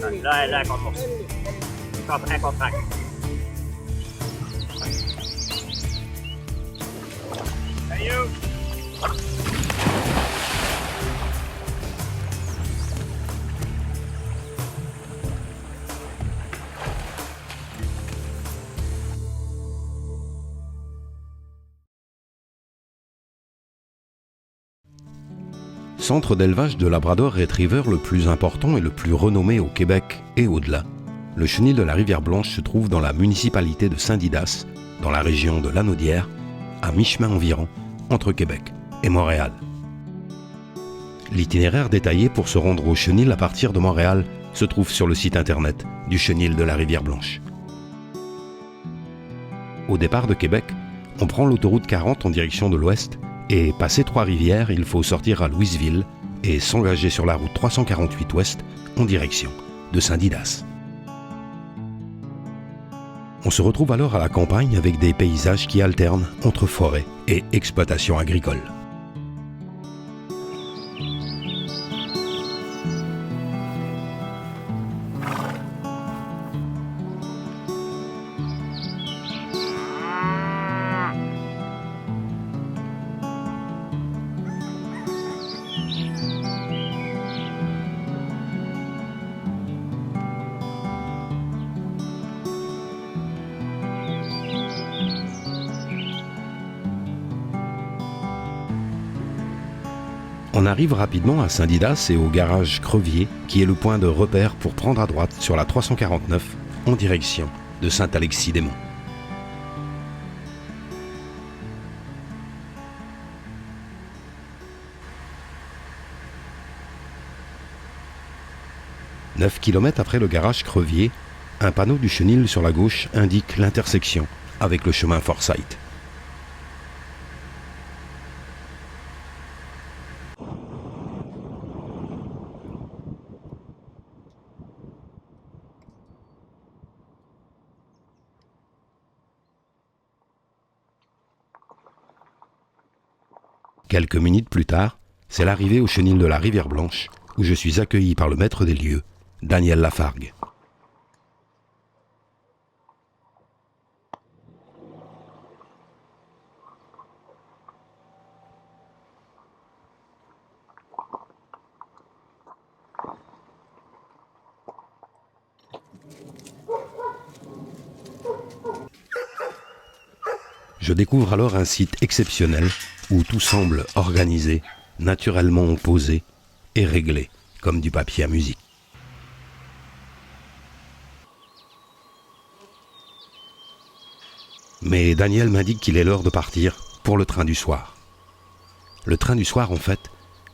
Là, contre contract. Hey, you! Centre d'élevage de Labrador Retriever le plus important et le plus renommé au Québec et au-delà, le chenil de la Rivière-Blanche se trouve dans la municipalité de Saint-Didas, dans la région de Lanaudière, à mi-chemin environ entre Québec et Montréal. L'itinéraire détaillé pour se rendre au chenil à partir de Montréal se trouve sur le site internet du chenil de la Rivière-Blanche. Au départ de Québec, on prend l'autoroute 40 en direction de l'ouest et, passé Trois-Rivières, il faut sortir à Louisville et s'engager sur la route 348 ouest en direction de Saint-Didas. On se retrouve alors à la campagne avec des paysages qui alternent entre forêt et exploitation agricole. On arrive rapidement à Saint-Didas et au garage Crevier, qui est le point de repère pour prendre à droite sur la 349 en direction de Saint-Alexis-des-Monts. « 9 km après le garage Crevier, un panneau du chenil sur la gauche indique l'intersection avec le chemin Forsyth. Quelques minutes plus tard, c'est l'arrivée au chenil de la Rivière-Blanche, où je suis accueilli par le maître des lieux, Daniel Lafargue. Je découvre alors un site exceptionnel où tout semble organisé, naturellement posé et réglé comme du papier à musique. Mais Daniel m'indique qu'il est l'heure de partir pour le train du soir. Le train du soir, en fait,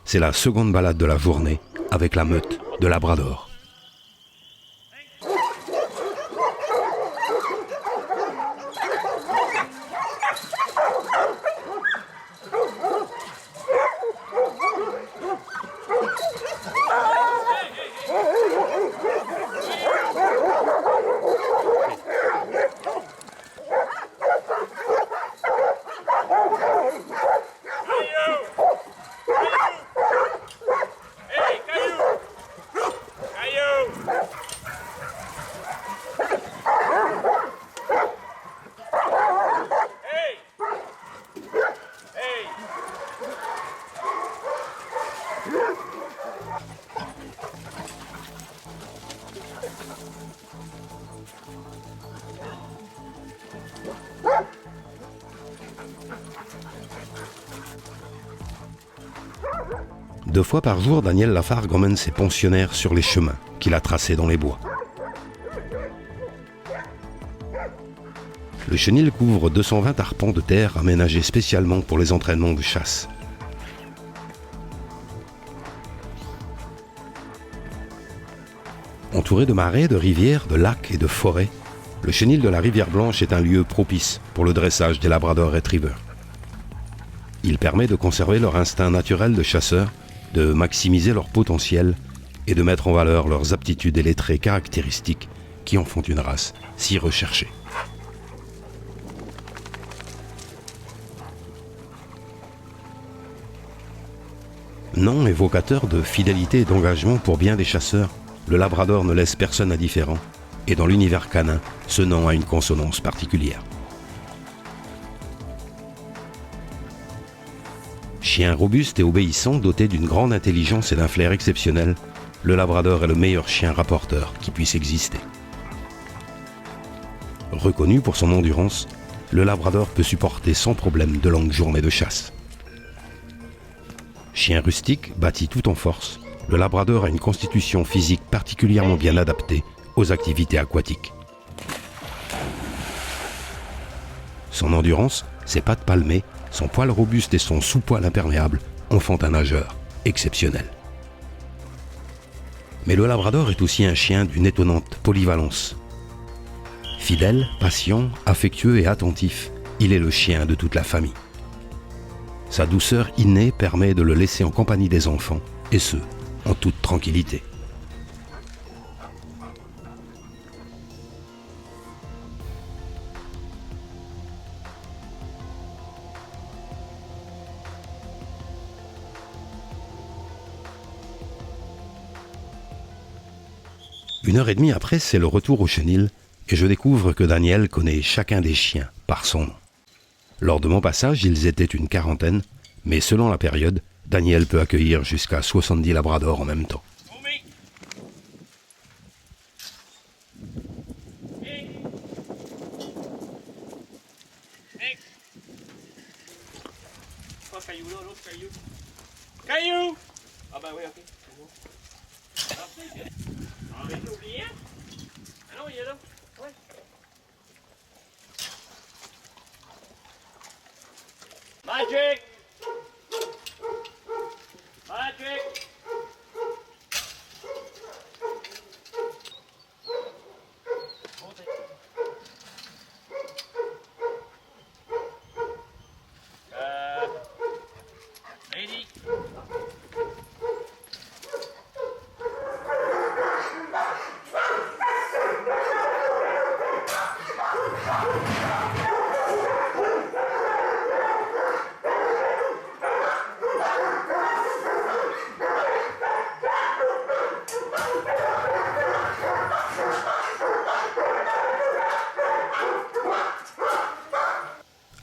c'est la seconde balade de la journée avec la meute de Labrador. Deux fois par jour, Daniel Lafargue emmène ses pensionnaires sur les chemins qu'il a tracés dans les bois. Le chenil couvre 220 arpents de terre aménagés spécialement pour les entraînements de chasse. Entouré de marais, de rivières, de lacs et de forêts, le chenil de la Rivière-Blanche est un lieu propice pour le dressage des Labrador Retriever. Il permet de conserver leur instinct naturel de chasseur, de maximiser leur potentiel et de mettre en valeur leurs aptitudes et les traits caractéristiques qui en font une race si recherchée. Nom évocateur de fidélité et d'engagement pour bien des chasseurs, le labrador ne laisse personne indifférent et dans l'univers canin, ce nom a une consonance particulière. Chien robuste et obéissant, doté d'une grande intelligence et d'un flair exceptionnel, le labrador est le meilleur chien rapporteur qui puisse exister. Reconnu pour son endurance, le labrador peut supporter sans problème de longues journées de chasse. Chien rustique, bâti tout en force, le labrador a une constitution physique particulièrement bien adaptée aux activités aquatiques. Son endurance, ses pattes palmées, son poil robuste et son sous-poil imperméable en font un nageur exceptionnel. Mais le labrador est aussi un chien d'une étonnante polyvalence. Fidèle, patient, affectueux et attentif, il est le chien de toute la famille. Sa douceur innée permet de le laisser en compagnie des enfants, et ce, en toute tranquillité. Une heure et demie après, c'est le retour au chenil et je découvre que Daniel connaît chacun des chiens par son nom. Lors de mon passage, ils étaient une quarantaine, mais selon la période, Daniel peut accueillir jusqu'à 70 labradors en même temps. Caillou! Ah ben oui, ok. Ah, mais j'ai oublié? Ah non, il est là. Ouais. Magic! Magic! Lady!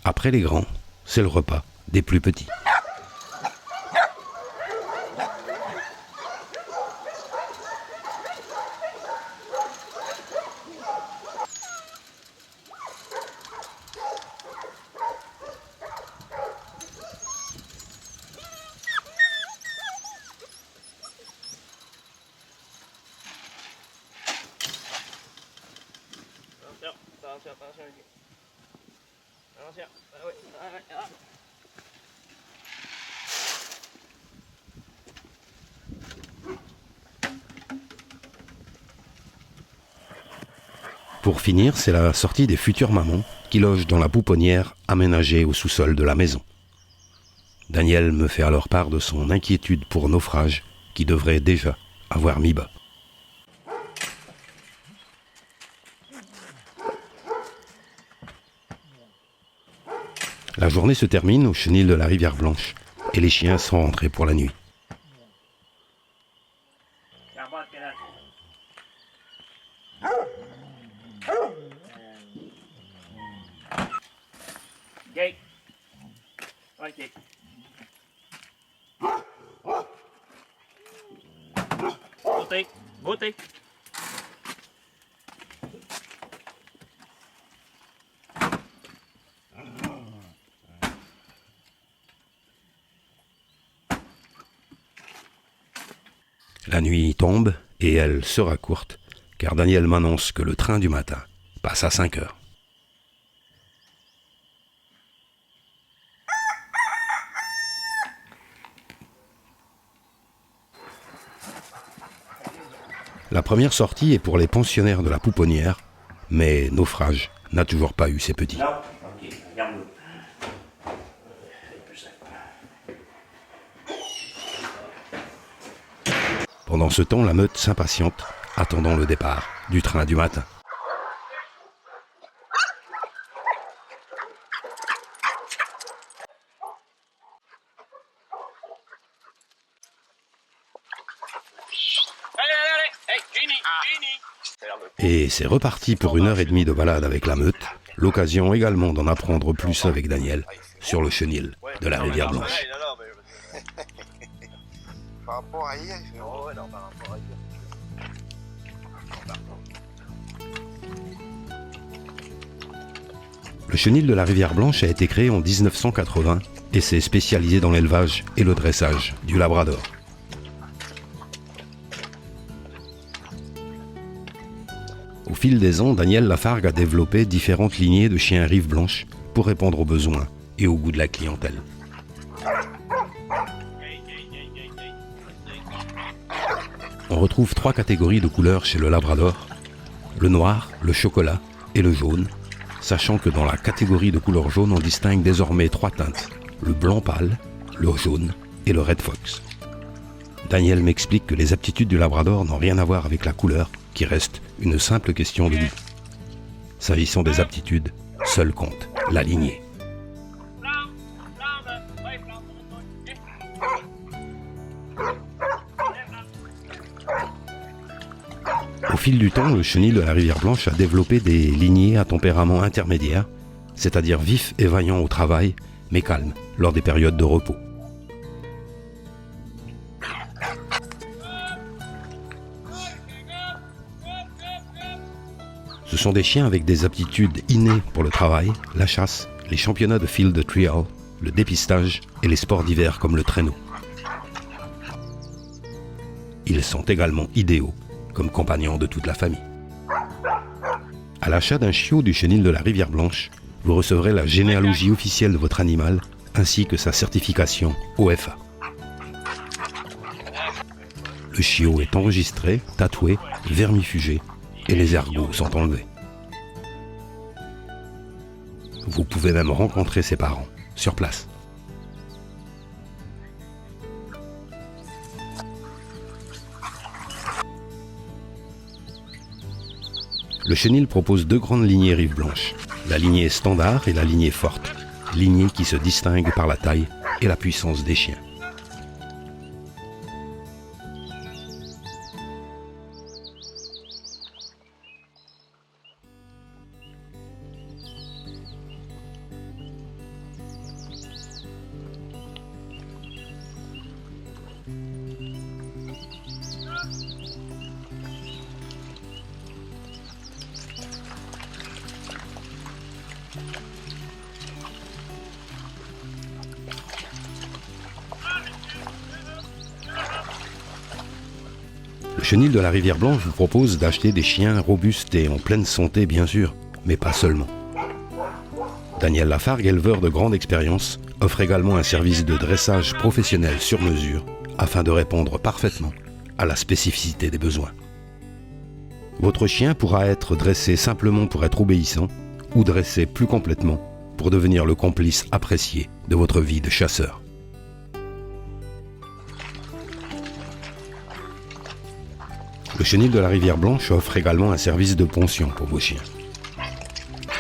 Après les grands, c'est le repas des plus petits. Attention, attention. Attention. Ah oui, ah oui, ah. Pour finir, c'est la sortie des futures mamans qui logent dans la pouponnière aménagée au sous-sol de la maison. Daniel me fait alors part de son inquiétude pour naufrage qui devrait déjà avoir mis bas. La journée se termine au chenil de la Rivière Blanche et les chiens sont rentrés pour la nuit. Gate. Right gate. Beauté. Beauté. La nuit tombe et elle sera courte, car Daniel m'annonce que le train du matin passe à 5 heures. La première sortie est pour les pensionnaires de la pouponnière, mais Naufrage n'a toujours pas eu ses petits. Non, ok, regarde-le. C'est plus simple. Pendant ce temps, la meute s'impatiente, attendant le départ du train du matin. Allez, allez, allez! Hey, G! Et c'est reparti pour 1h30 de balade avec la meute, l'occasion également d'en apprendre plus avec Daniel sur le chenil de la rivière Blanche. Par rapport à hier, Le chenil de la rivière Blanche a été créé en 1980 et s'est spécialisé dans l'élevage et le dressage du labrador. Au fil des ans, Daniel Lafargue a développé différentes lignées de chiens rive blanche pour répondre aux besoins et au goût de la clientèle. On retrouve 3 catégories de couleurs chez le labrador, le noir, le chocolat et le jaune, sachant que dans la catégorie de couleur jaune, on distingue désormais 3 teintes, le blanc pâle, le jaune et le red fox. Daniel m'explique que les aptitudes du labrador n'ont rien à voir avec la couleur, qui reste une simple question de goût. S'agissant des aptitudes, seul compte la lignée. Au fil du temps, le chenil de la rivière Blanche a développé des lignées à tempérament intermédiaire, c'est-à-dire vifs et vaillants au travail, mais calmes lors des périodes de repos. Ce sont des chiens avec des aptitudes innées pour le travail, la chasse, les championnats de field trial, le dépistage et les sports d'hiver comme le traîneau. Ils sont également idéaux comme compagnons de toute la famille. À l'achat d'un chiot du chenil de la rivière Blanche, vous recevrez la généalogie officielle de votre animal ainsi que sa certification OFA. Le chiot est enregistré, tatoué, vermifugé et les ergots sont enlevés. Vous pouvez même rencontrer ses parents sur place. Le chenil propose 2 grandes lignées rive blanche, la lignée standard et la lignée forte, lignée qui se distingue par la taille et la puissance des chiens. Le chenil de la rivière Blanche vous propose d'acheter des chiens robustes et en pleine santé bien sûr, mais pas seulement. Daniel Lafargue, éleveur de grande expérience, offre également un service de dressage professionnel sur mesure afin de répondre parfaitement à la spécificité des besoins. Votre chien pourra être dressé simplement pour être obéissant ou dressé plus complètement pour devenir le complice apprécié de votre vie de chasseur. Le chenil de la rivière Blanche offre également un service de ponction pour vos chiens.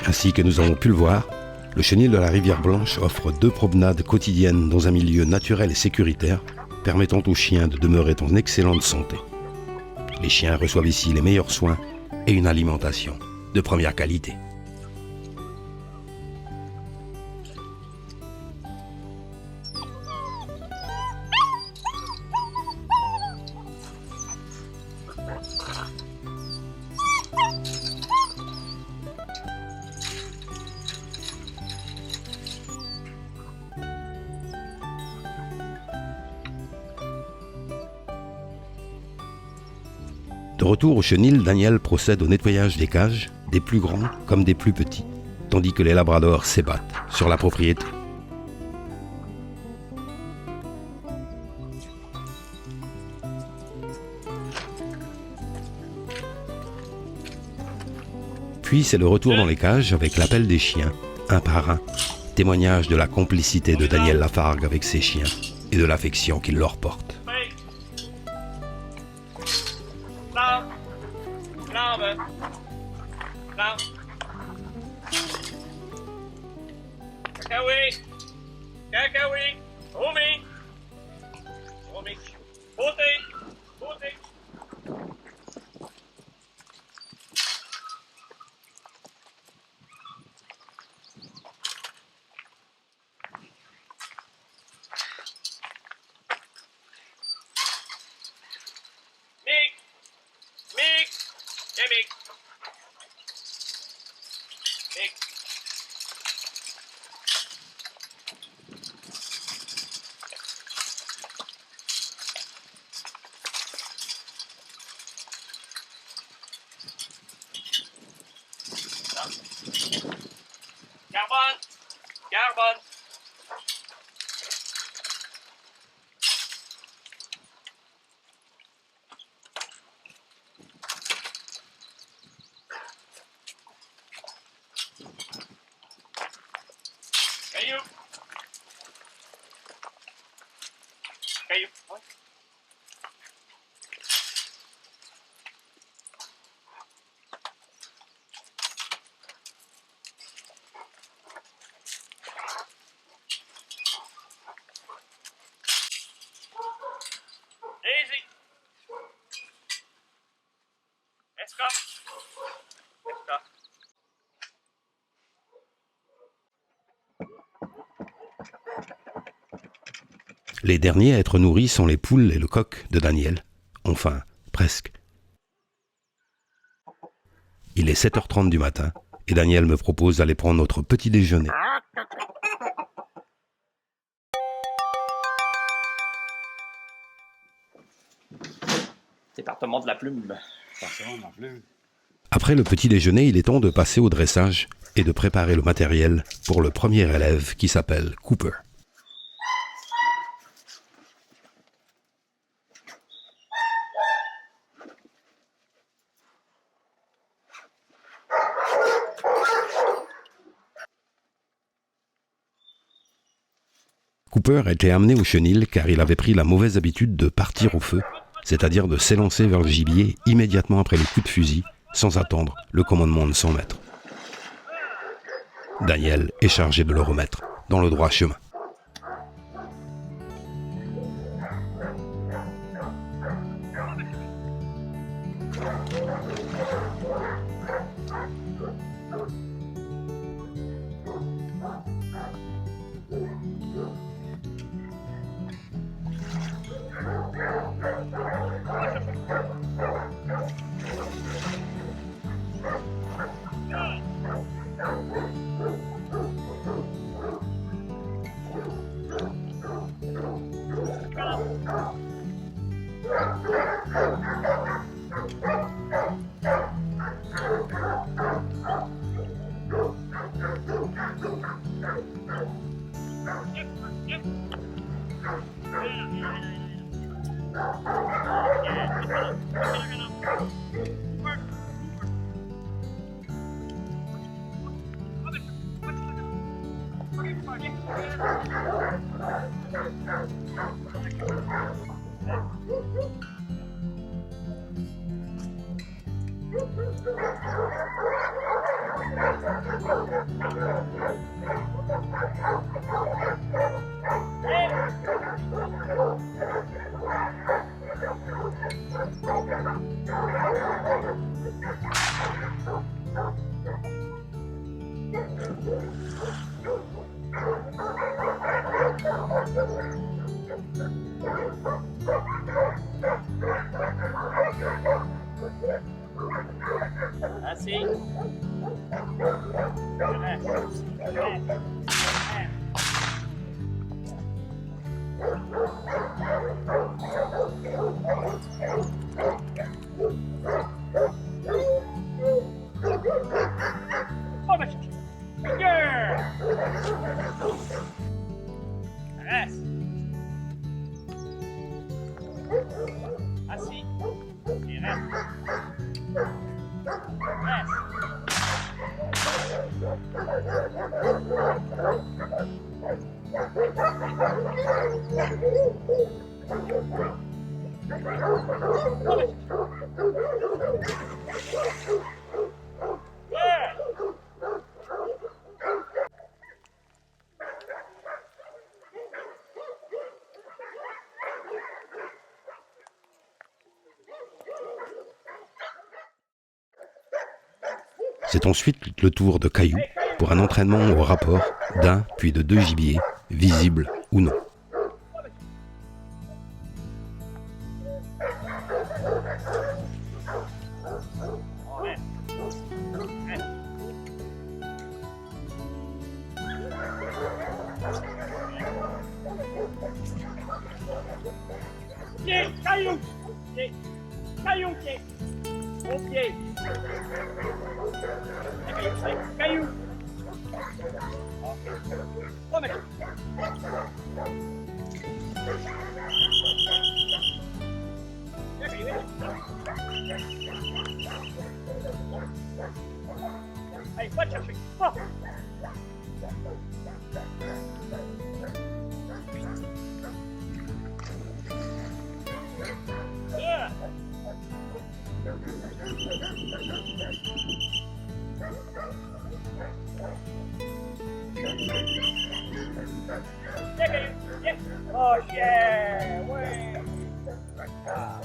Ainsi que nous avons pu le voir, le chenil de la rivière Blanche offre 2 promenades quotidiennes dans un milieu naturel et sécuritaire, permettant aux chiens de demeurer en excellente santé. Les chiens reçoivent ici les meilleurs soins et une alimentation de première qualité. De retour au chenil, Daniel procède au nettoyage des cages, des plus grands comme des plus petits, tandis que les labradors s'ébattent sur la propriété. Puis c'est le retour dans les cages avec l'appel des chiens, un par un, témoignage de la complicité de Daniel Lafargue avec ses chiens et de l'affection qu'il leur porte. Hey, Big. Big. Carbone. Carbone. Caillou. Caillou. Ouais. Easy. Escort. Escort. Les derniers à être nourris sont les poules et le coq de Daniel. Enfin, presque. Il est 7h30 du matin et Daniel me propose d'aller prendre notre petit déjeuner. Département de la plume. Après le petit déjeuner, il est temps de passer au dressage et de préparer le matériel pour le premier élève qui s'appelle Cooper. Cooper était amené au chenil car il avait pris la mauvaise habitude de partir au feu, c'est-à-dire de s'élancer vers le gibier immédiatement après les coups de fusil, sans attendre le commandement de son maître. Daniel est chargé de le remettre dans le droit chemin. Assis. On va chercher. Vigueur. Reste. Assis. Et reste. Reste. C'est ensuite le tour de Caillou pour un entraînement au rapport d'un puis de deux gibiers, visibles ou non. Pied, caillou. Pied, caillou, pied. Au pied. Caillou. Remets. Allez, va te chercher. Va. Yeah. Oh yeah, ouais. Ah.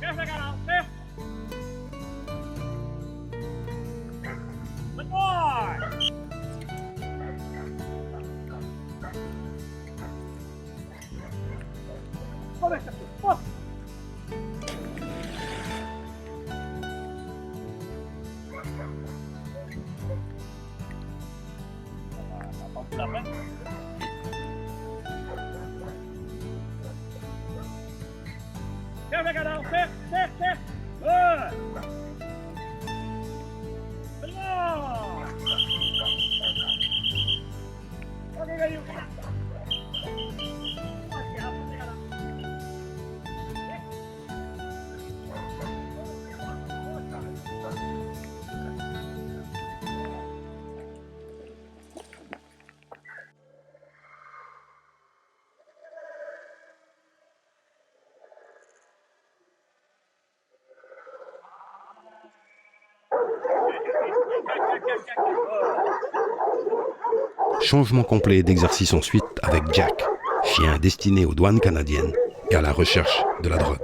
Viens, la galante, viens. Good boy. Remets ça. Oh. La main. Viens, la galante, viens, viens, viens. Changement complet d'exercice ensuite avec Jack, chien destiné aux douanes canadiennes et à la recherche de la drogue.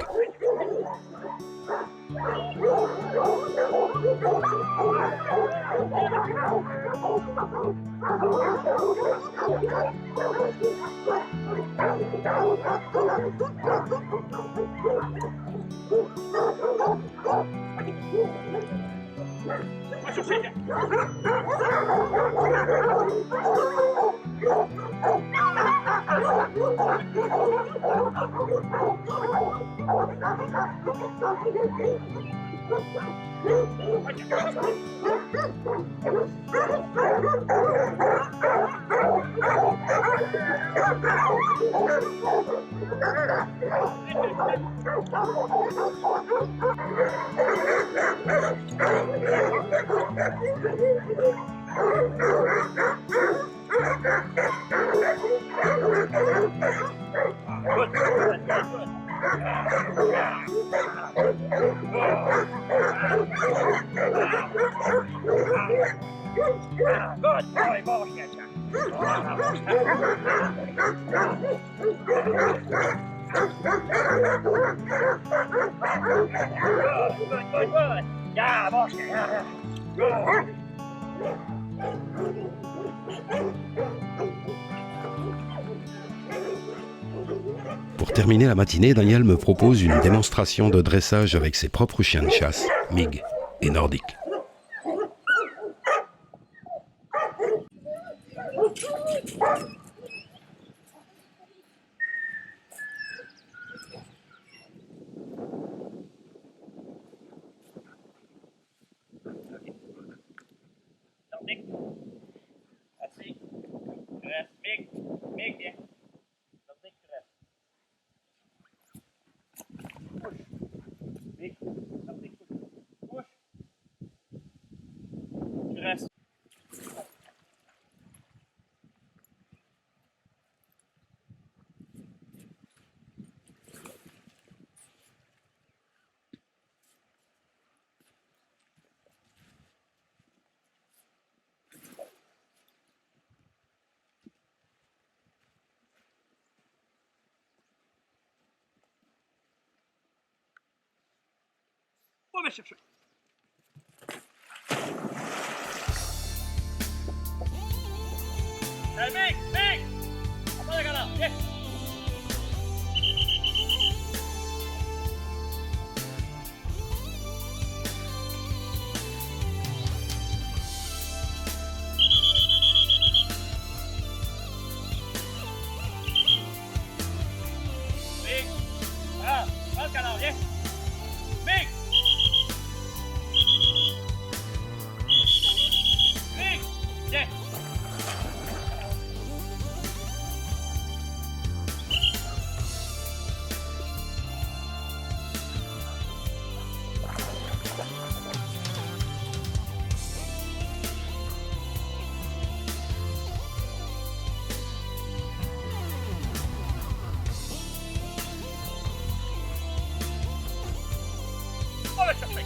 Good boy, bullshit. Good. Yeah, bullshit. Good. Pour terminer la matinée, Daniel me propose une démonstration de dressage avec ses propres chiens de chasse, Mig et Nordique. Nordique. Assis. Reste. Mig, viens. Nordique, tu restes. Push. Mig. Nordique, push. Push. Tu restes. On va chercher. Hey, Mick! Mick! Attends le canard, viens! Mick! Ah, prends le canard, viens! Mick! Mick! Viens! On va le chercher!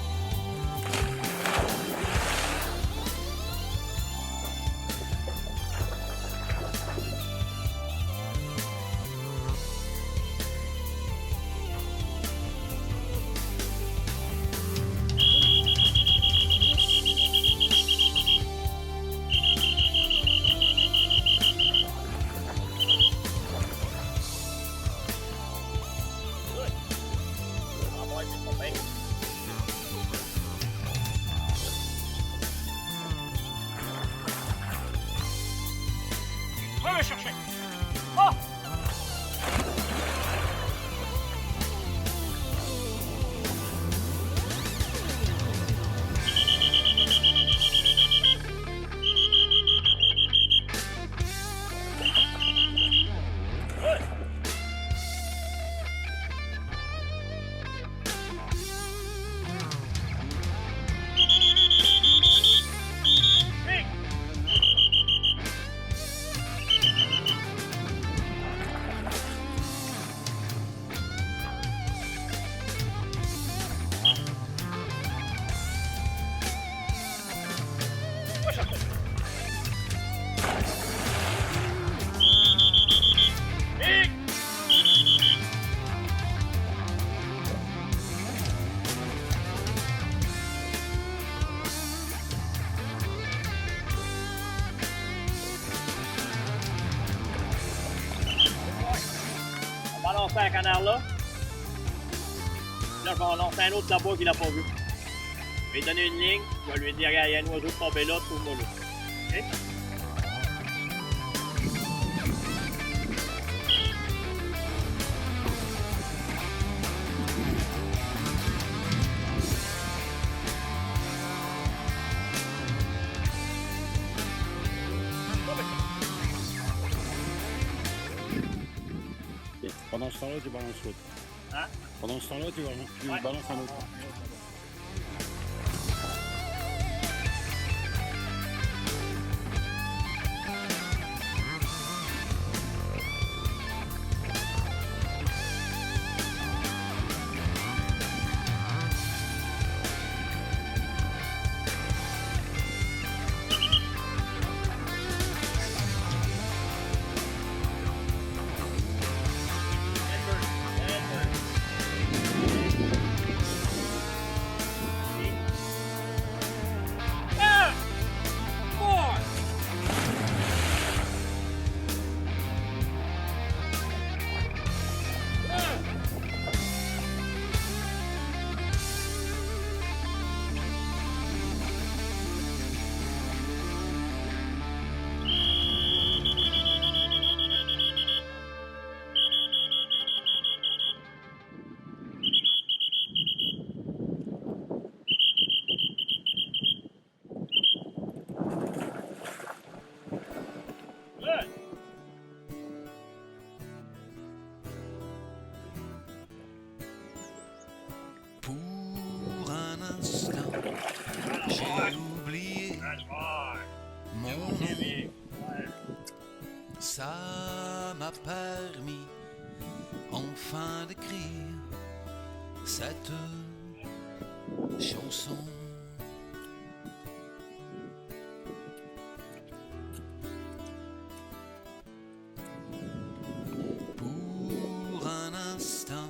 Good. Ah, boy, c'est pas bien. Va le chercher! Oh! Good. Mick! Va chercher! Mick! On va lancer un canard là. Là, je vais en lancer un autre là-bas qu'il n'a pas vu. Je vais lui donner une ligne. Je vais lui dire, regarde, il y a un oiseau tombé là, trouve-moi là. OK? Pendant ce temps-là, tu balances l'autre. Hein? Pendant ce temps-là, tu Ouais. balances un autre. Pour un instant, j'ai oublié mon nom. Ça m'a permis enfin d'écrire cette chanson. Pour un instant,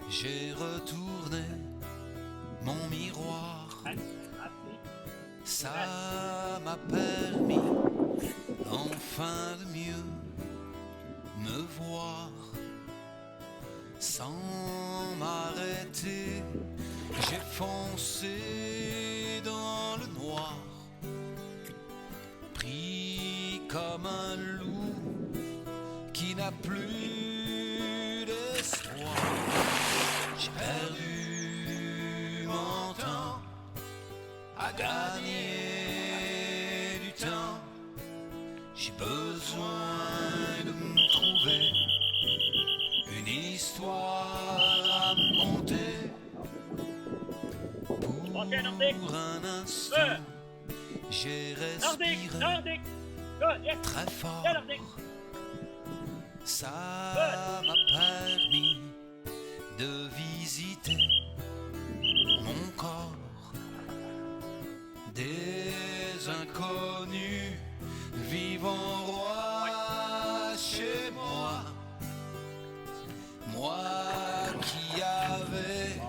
j'ai retourné mon miroir. Ça m'a permis enfin de mieux me voir sans m'arrêter. J'ai foncé dans le noir, pris comme un loup qui n'a plus d'espoir. J'ai perdu mon temps à gagner du temps. J'ai besoin de me trouver une histoire à me conter. Pour un instant, j'ai respiré très fort. Ça m'a permis de visiter mon corps. Des inconnus vivant roi chez moi. Moi qui avais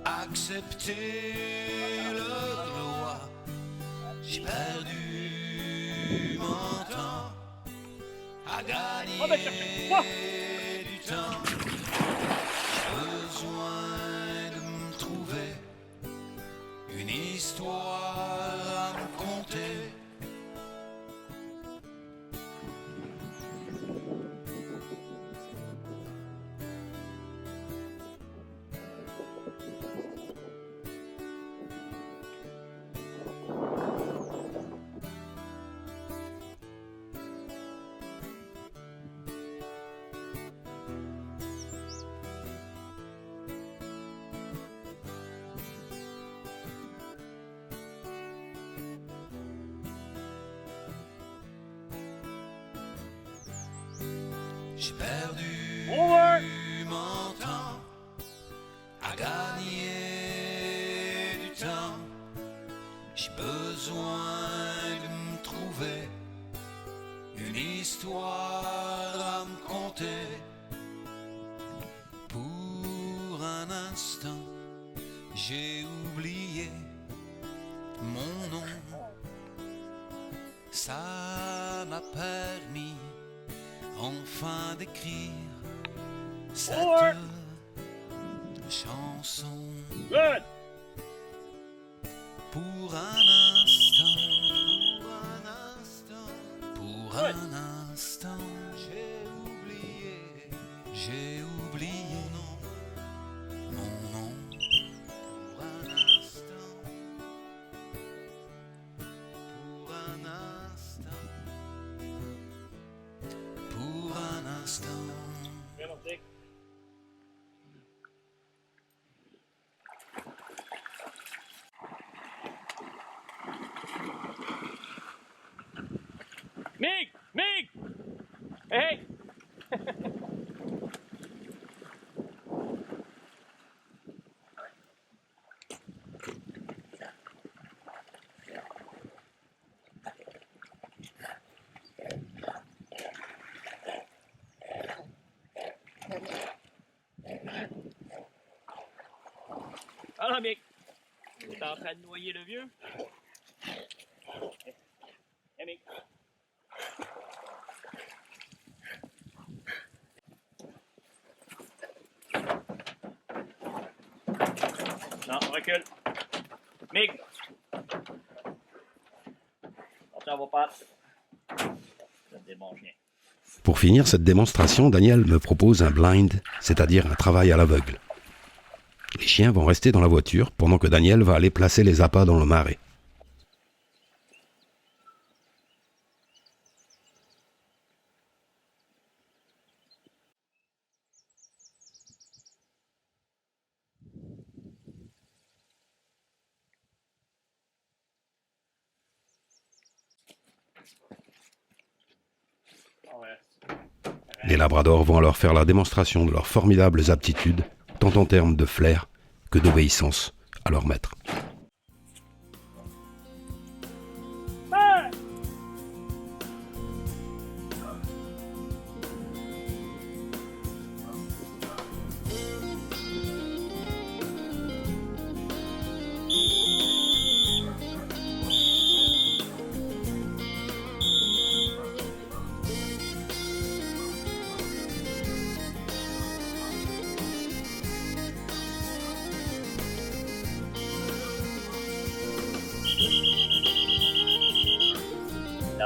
accepté le droit, j'ai perdu mon temps à gagner du temps. J'ai besoin de me trouver une histoire à me conter. J'ai perdu mon temps à gagner du temps. J'ai besoin de me trouver une histoire à me conter. Pour un instant, j'ai oublié mon nom. Ça m'a permis enfin d'écrire cette chanson. Good! Pour un instant, pour un instant, j'ai oublié mon nom. Pour un instant, pour un instant, pour un instant. Mig! Mig! Hey! Alors, Mig, t'es en train de noyer le vieux? Hey, Mig. Non, on recule. Mig! Attention à vos pattes. Vous êtes des bons chiens. Pour finir cette démonstration, Daniel me propose un blind, c'est-à-dire un travail à l'aveugle. Les chiens vont rester dans la voiture pendant que Daniel va aller placer les appâts dans le marais. Les labradors vont alors faire la démonstration de leurs formidables aptitudes, tant en termes de flair que d'obéissance à leur maître.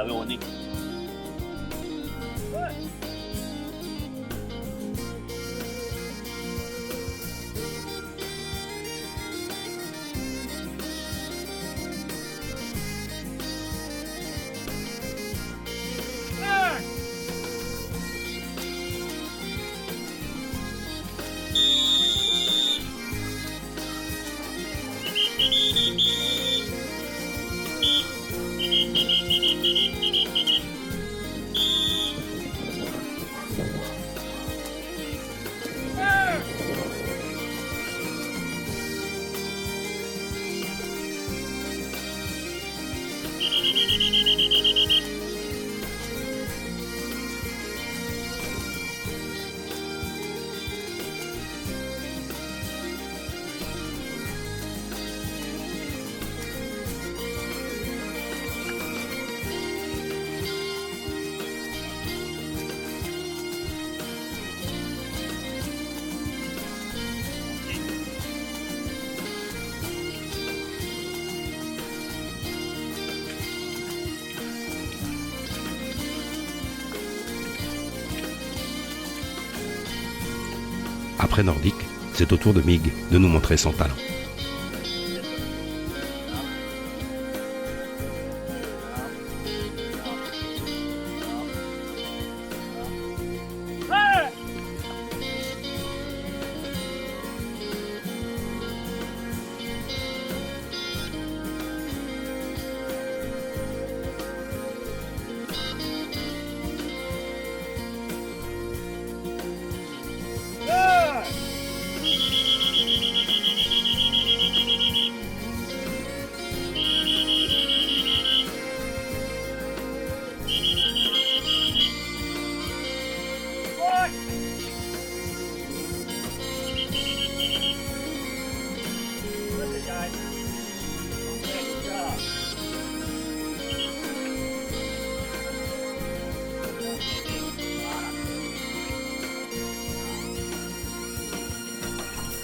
l'avez au nez. Après Nordique, c'est au tour de Mig de nous montrer son talent.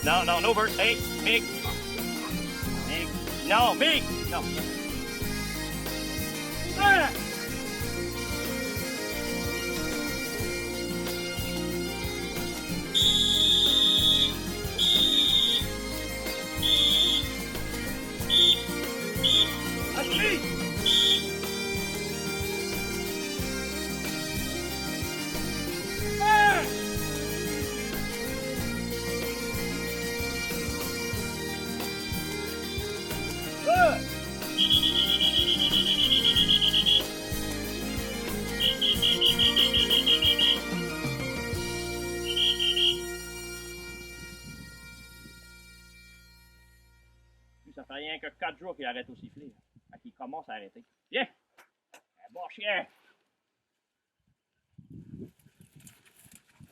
Non, non, no bird. Hey, Mig. Mig. Non, Mig. Non. Ah! Ça fait rien que 4 jours qu'il arrête au sifflet. Fait qu'il commence à arrêter. Viens! Un bon chien!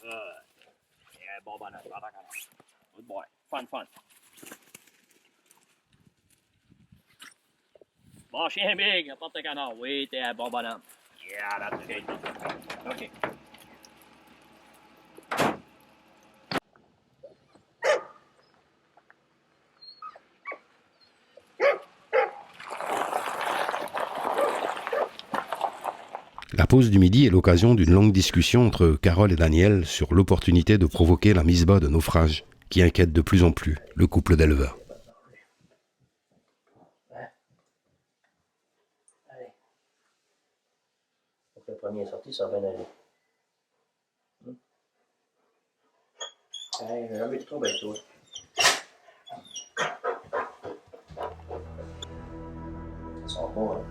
Un bon bonhomme. Good boy. Fun, fun. Bon chien, Big. Apporte le canard. Oui, t'es un bon bonhomme. Yeah, that's good. OK. La pause du midi est l'occasion d'une longue discussion entre Carole et Daniel sur l'opportunité de provoquer la mise bas de naufrage qui inquiète de plus en plus le couple d'éleveurs. Allez. Donc le premier est sorti, ça va bien aller. Allez, j'ai jamais trop avec toi. Ils sont bons, hein.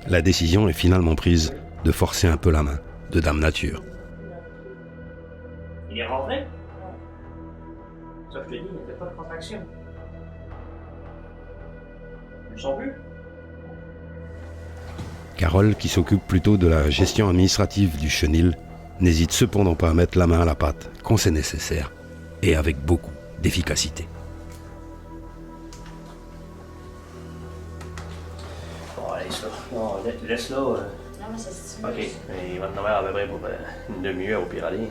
La décision est finalement prise de forcer un peu la main de Dame Nature. Il est rentré? Ça, je te dis, il n'y avait pas de contraction. Ils ne sont plus? Carole, qui s'occupe plutôt de la gestion administrative du chenil, n'hésite cependant pas à mettre la main à la pâte quand c'est nécessaire et avec beaucoup d'efficacité. Bon, allez, ça. Non, laisse-la. Non, mais c'est si tu veux. OK. Mais il va en avoir à peu près pour une demi-heure au pire aller.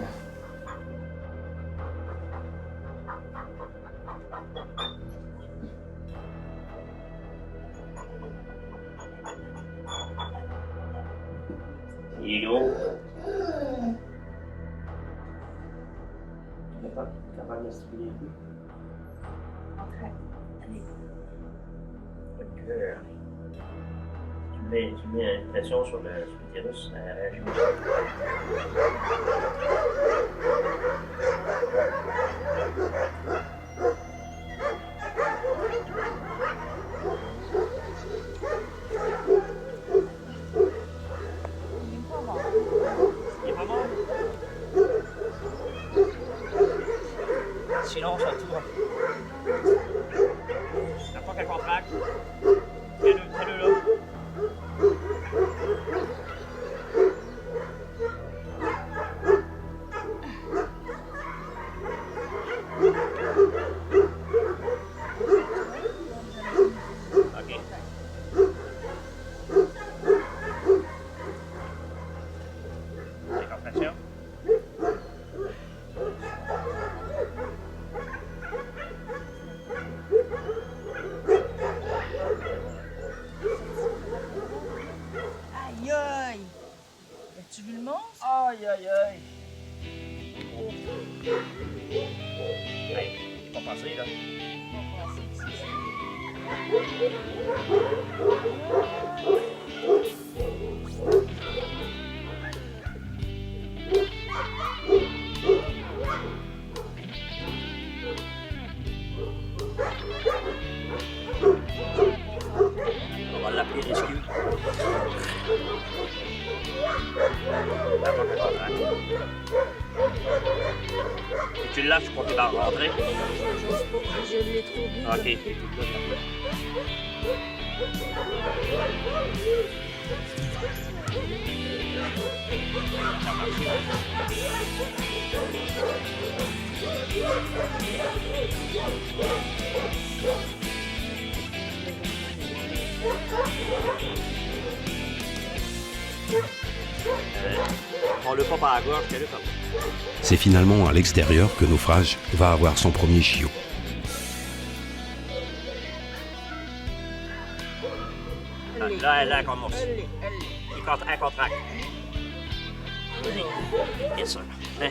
capable de stimuler les coups. Allez. Donc, tu mets une pression sur l'utérus, ça réagit. Il est pas mort? Sinon, ça tout droit. La fois qu'elle contracte, fais-le là. OK. C'est contraction. Aïe aïe! As-tu vu le monstre? Aïe, aïe, aïe. Oh. Hey, c'est pas passé, là. On va passer ici. On va l'appeler Rescue. Si tu le lâches, je crois qu'il va rentrer. Je l'ai trouvé. OK. On le pas par la gorge, qu'elle est comme. C'est finalement à l'extérieur que Naufrage va avoir son premier chiot. Là, elle commence. Elle contracte. Bien sûr. Hein?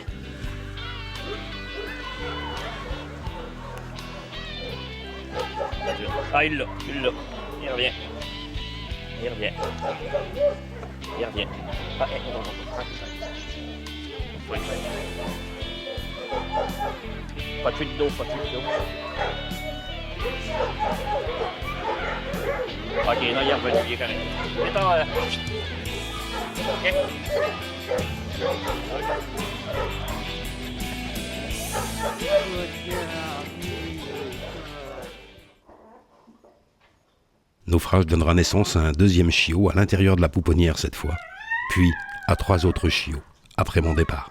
Ah, il l'a. Il revient. Il revient. Ah, oui. Pas de fuite d'eau. Ok, non, il est revenu, il est correct. Mettons, ok. Naufrage donnera naissance à un deuxième chiot à l'intérieur de la pouponnière cette fois, puis à 3 autres chiots après mon départ.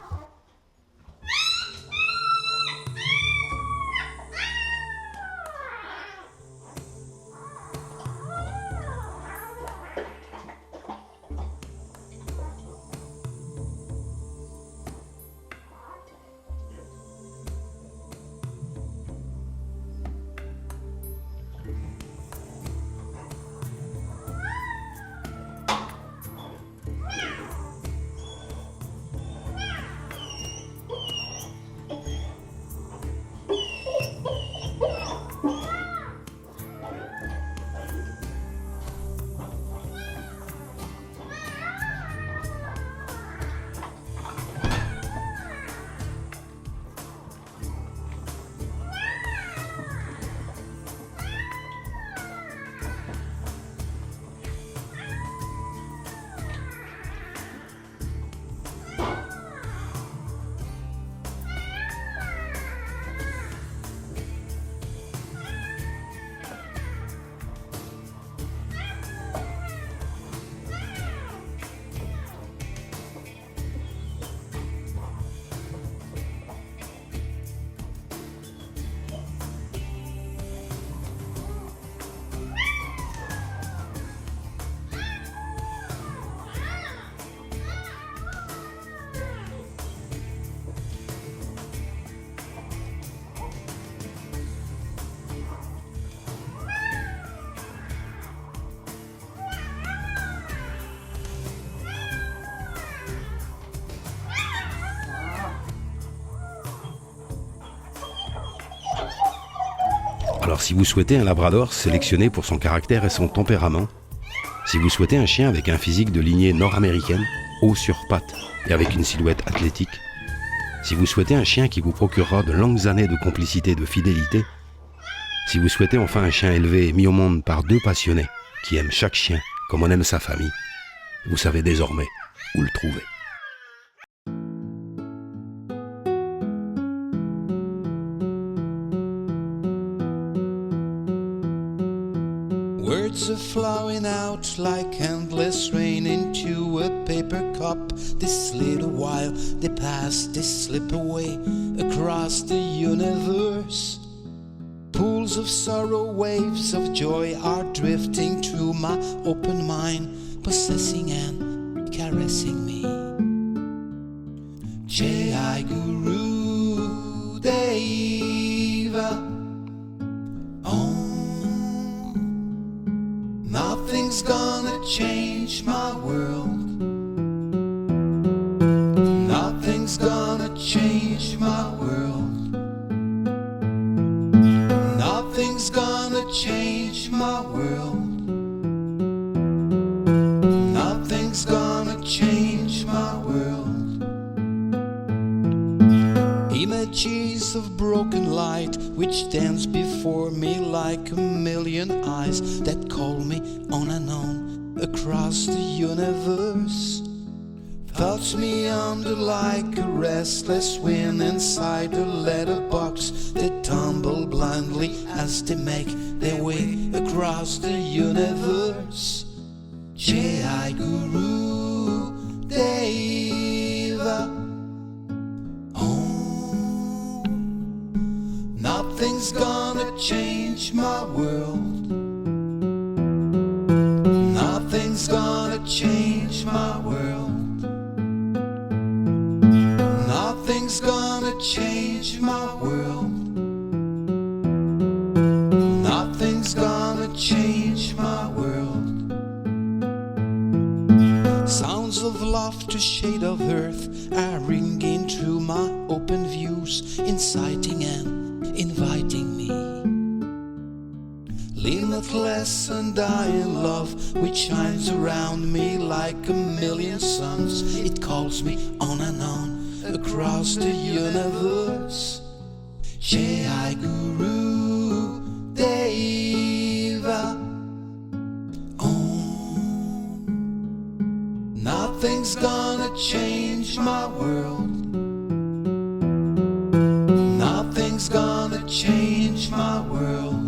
Alors si vous souhaitez un labrador sélectionné pour son caractère et son tempérament, si vous souhaitez un chien avec un physique de lignée nord-américaine, haut sur pattes et avec une silhouette athlétique, si vous souhaitez un chien qui vous procurera de longues années de complicité et de fidélité, si vous souhaitez enfin un chien élevé et mis au monde par deux passionnés qui aiment chaque chien comme on aime sa famille, vous savez désormais où le trouver. Words are flowing out like endless rain into a paper cup. This little while they pass, they slip away across the universe. Pools of sorrow, waves of joy are drifting through my open mind, possessing and caressing me. Jai Guru Deva. Nothing's gonna change my world. Nothing's gonna change my world. Nothing's gonna change my world. Nothing's gonna change my world. Images of broken light which dance before me like a million eyes that call me on and on across the universe. Thoughts meander like a restless wind inside a letterbox. They tumble blindly as they make their way across the universe. Jai Guru Deva. Nothing's gonna change my world. Nothing's gonna change my world. Nothing's gonna change my world. Nothing's gonna change my world. Sounds of laughter, shade of earth are ringing through my open views, inciting and inviting me. Limitless and dying love which shines around me like a million suns. It calls me on and on across the universe. Jai Guru Deva. Nothing's gonna change my world. Nothing's gonna change my world.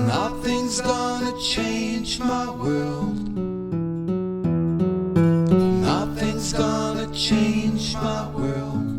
Nothing's gonna change my world. Nothing's gonna change my world.